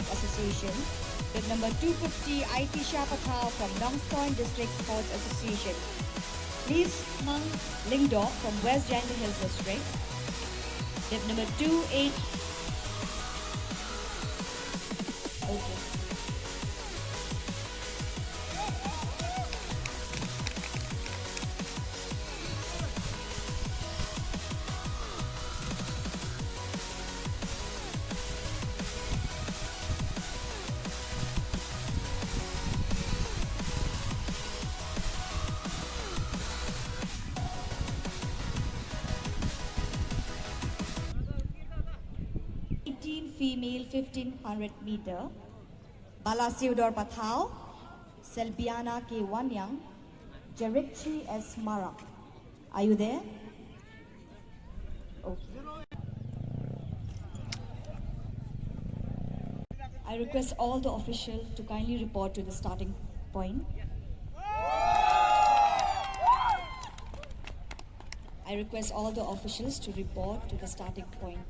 District Association. Bib number 250, Aitisha Pathao from Nongstoin District Sports Association. Please Mang Lingdo from West Janda Hills District. Bib number 28. Okay. Female 1500 meter, Balasiudor Pathao, Selbiana K. Wanyang, Jarikchi S. Mara. Are you there? Okay. I request all the officials to kindly report to the starting point. I request all the officials to report to the starting point.